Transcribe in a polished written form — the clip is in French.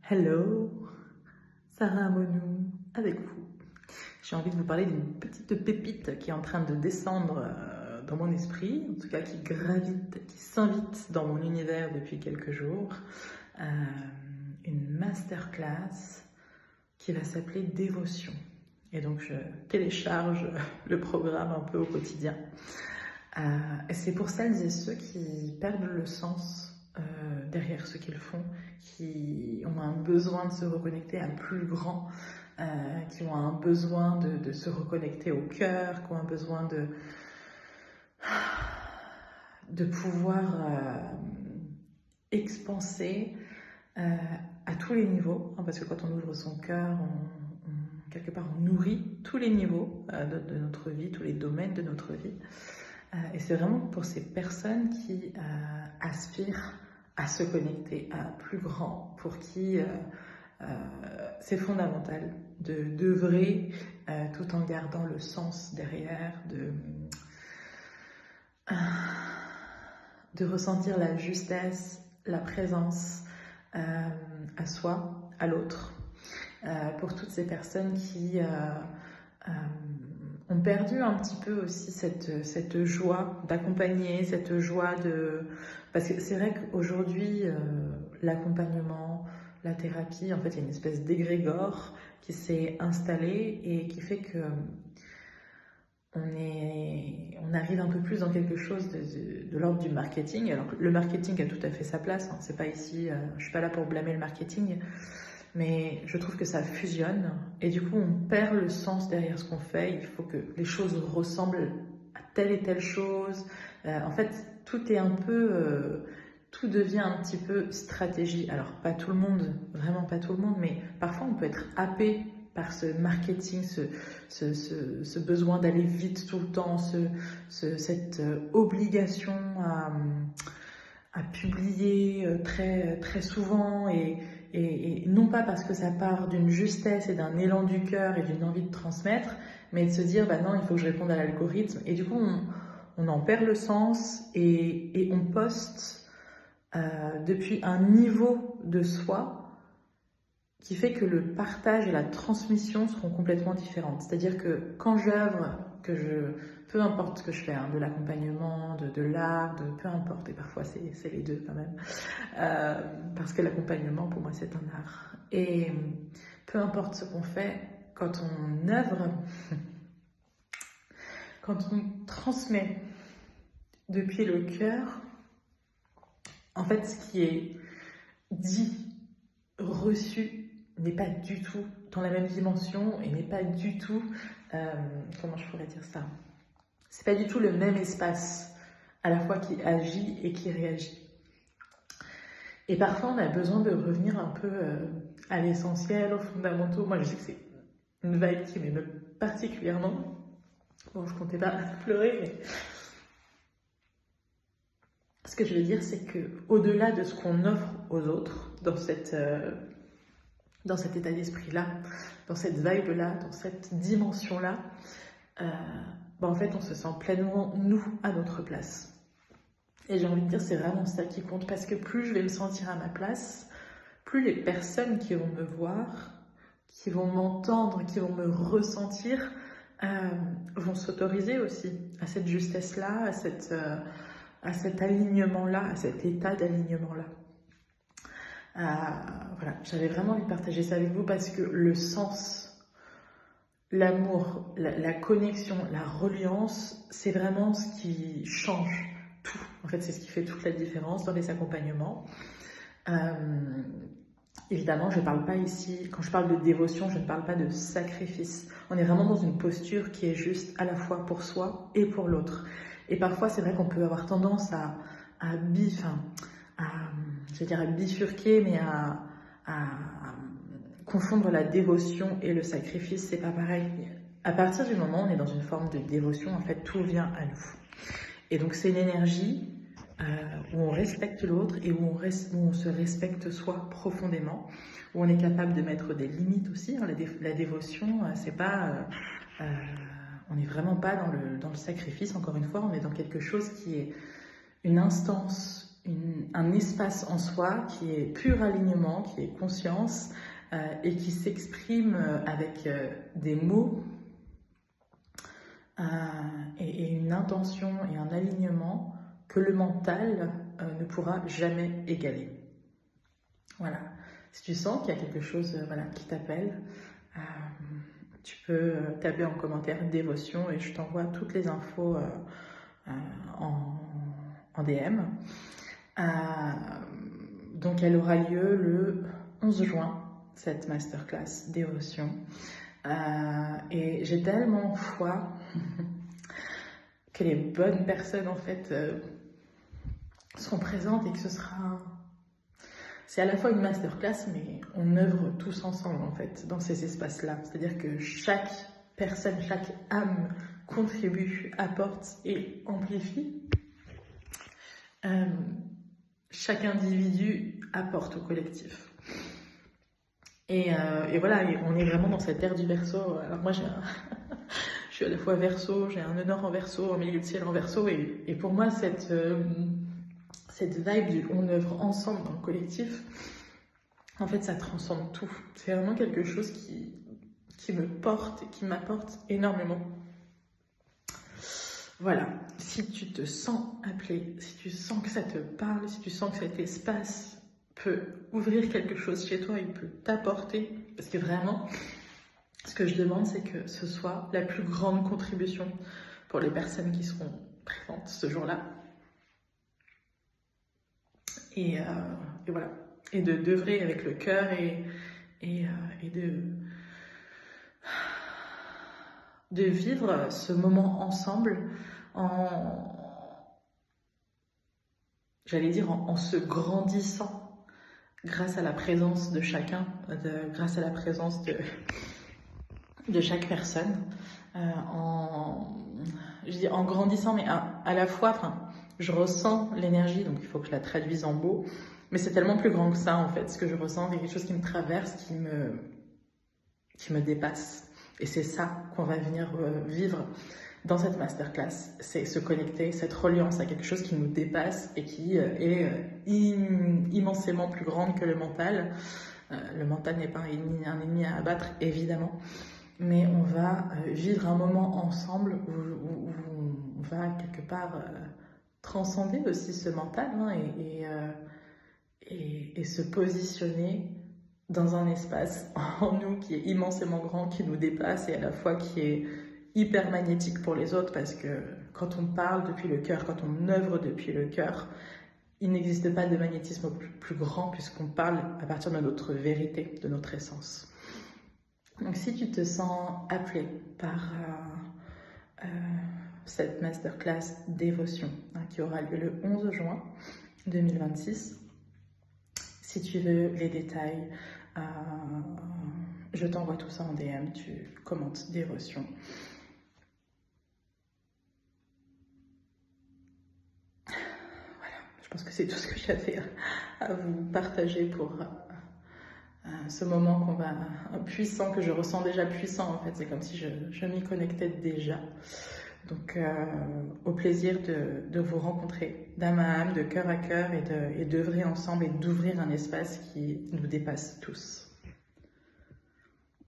Hello, Sarah Amonou avec vous. J'ai envie de vous parler d'une petite pépite qui est en train de descendre dans mon esprit, en tout cas qui gravite, qui s'invite dans mon univers depuis quelques jours. Une masterclass qui va s'appeler Dévotion. Et donc je télécharge le programme un peu au quotidien. Et c'est pour celles et ceux qui perdent le sens derrière ce qu'ils font, qui ont un besoin de se reconnecter à plus grand, qui ont un besoin de se reconnecter au cœur, qui ont un besoin de pouvoir expanser à tous les niveaux, hein, parce que quand on ouvre son cœur, quelque part on nourrit tous les niveaux de notre vie, tous les domaines de notre vie. Et c'est vraiment pour ces personnes qui aspirent à se connecter à plus grand, pour qui c'est fondamental d'œuvrer tout en gardant le sens derrière, de ressentir la justesse, la présence à soi, à l'autre. Pour toutes ces personnes qui ont perdu un petit peu aussi cette joie d'accompagner, cette joie de... Parce que c'est vrai qu'aujourd'hui, l'accompagnement, la thérapie, en fait, il y a une espèce d'égrégore qui s'est installée et qui fait que on arrive un peu plus dans quelque chose de l'ordre du marketing. Alors, le marketing a tout à fait sa place, hein, c'est pas ici, je suis pas là pour blâmer le marketing, mais je trouve que ça fusionne et du coup on perd le sens derrière ce qu'on fait. Il faut que les choses ressemblent à telle et telle chose. En fait, tout est un peu, tout devient un petit peu stratégie. Alors pas tout le monde, vraiment pas tout le monde, mais parfois on peut être happé par ce marketing, ce besoin d'aller vite tout le temps, cette obligation à publier très, très souvent et non pas parce que ça part d'une justesse et d'un élan du cœur et d'une envie de transmettre, mais de se dire bah non, il faut que je réponde à l'algorithme. Et du coup, on en perd le sens et on poste depuis un niveau de soi qui fait que le partage et la transmission seront complètement différentes. C'est-à-dire que quand j'œuvre, peu importe ce que je fais, hein, de l'accompagnement, de l'art, peu importe, et parfois c'est les deux quand même, parce que l'accompagnement pour moi c'est un art. Et peu importe ce qu'on fait, quand on œuvre, quand on transmet depuis le cœur, en fait ce qui est dit, reçu, n'est pas du tout dans la même dimension et n'est pas du tout, comment je pourrais dire ça, c'est pas du tout le même espace à la fois qui agit et qui réagit. Et parfois on a besoin de revenir un peu à l'essentiel, aux fondamentaux. Moi je sais que c'est une vibe qui m'émeut particulièrement. Bon, je comptais pas pleurer, mais ce que je veux dire c'est que au-delà de ce qu'on offre aux autres dans cet état d'esprit-là, dans cette vibe-là, dans cette dimension-là, en fait, on se sent pleinement, nous, à notre place. Et j'ai envie de dire, c'est vraiment ça qui compte, parce que plus je vais me sentir à ma place, plus les personnes qui vont me voir, qui vont m'entendre, qui vont me ressentir, vont s'autoriser aussi à cette justesse-là, à cet alignement-là, à cet état d'alignement-là. Voilà, j'avais vraiment envie de partager ça avec vous parce que le sens, l'amour, la connexion, la reliance, c'est vraiment ce qui change tout. En fait, c'est ce qui fait toute la différence dans les accompagnements. Évidemment, je ne parle pas ici, quand je parle de dévotion, je ne parle pas de sacrifice. On est vraiment dans une posture qui est juste à la fois pour soi et pour l'autre. Et parfois, c'est vrai qu'on peut avoir tendance à bifurquer, mais à confondre la dévotion et le sacrifice, c'est pas pareil. À partir du moment où on est dans une forme de dévotion, en fait, tout vient à nous. Et donc, c'est une énergie où on respecte l'autre et où on se respecte soi profondément, où on est capable de mettre des limites aussi. Hein. La dévotion, c'est pas... on n'est vraiment pas dans le sacrifice, encore une fois, on est dans quelque chose qui est une instance, un espace en soi qui est pur alignement, qui est conscience et qui s'exprime avec des mots et une intention et un alignement que le mental ne pourra jamais égaler. Voilà. Si tu sens qu'il y a quelque chose voilà, qui t'appelle, tu peux taper en commentaire dévotion et je t'envoie toutes les infos en DM. Donc elle aura lieu le 11 juin, cette masterclass dévotion. Et j'ai tellement foi que les bonnes personnes en fait seront présentes et que ce sera... C'est à la fois une masterclass, mais on œuvre tous ensemble en fait dans ces espaces-là. C'est-à-dire que chaque personne, chaque âme contribue, apporte et amplifie. Chaque individu apporte au collectif. Et voilà, on est vraiment dans cette ère du Verseau. Alors moi, je suis à la fois Verseau, j'ai un honneur en Verseau, un milieu de ciel en Verseau, et pour moi, cette vibe du on œuvre ensemble dans le collectif, en fait, ça transcende tout. C'est vraiment quelque chose qui me porte et qui m'apporte énormément. Voilà, si tu te sens appelé, si tu sens que ça te parle, si tu sens que cet espace peut ouvrir quelque chose chez toi, il peut t'apporter, parce que vraiment, ce que je demande, c'est que ce soit la plus grande contribution pour les personnes qui seront présentes ce jour-là. Et voilà, et d'œuvrer avec le cœur et de vivre ce moment ensemble j'allais dire en se grandissant grâce à la présence de chacun, grâce à la présence de chaque personne, je dis en grandissant, mais à la fois, enfin, je ressens l'énergie, donc il faut que je la traduise en mots, mais c'est tellement plus grand que ça en fait, ce que je ressens, c'est quelque chose qui me traverse, qui me dépasse. Et c'est ça qu'on va venir vivre dans cette masterclass, c'est se connecter, cette reliance à quelque chose qui nous dépasse et qui est immensément plus grande que le mental. Le mental n'est pas un ennemi à abattre, évidemment, mais on va vivre un moment ensemble où on va quelque part transcender aussi ce mental hein, et se positionner dans un espace en nous qui est immensément grand, qui nous dépasse et à la fois qui est hyper magnétique pour les autres parce que quand on parle depuis le cœur, quand on œuvre depuis le cœur, il n'existe pas de magnétisme plus grand puisqu'on parle à partir de notre vérité, de notre essence. Donc si tu te sens appelé par cette masterclass dévotion hein, qui aura lieu le 11 juin 2026, si tu veux les détails, je t'envoie tout ça en DM, tu commentes dévotion. Voilà, je pense que c'est tout ce que j'avais à vous partager pour ce moment puissant, que je ressens déjà puissant en fait, c'est comme si je m'y connectais déjà. Donc au plaisir de vous rencontrer d'âme à âme, de cœur à cœur et d'œuvrer ensemble et d'ouvrir un espace qui nous dépasse tous.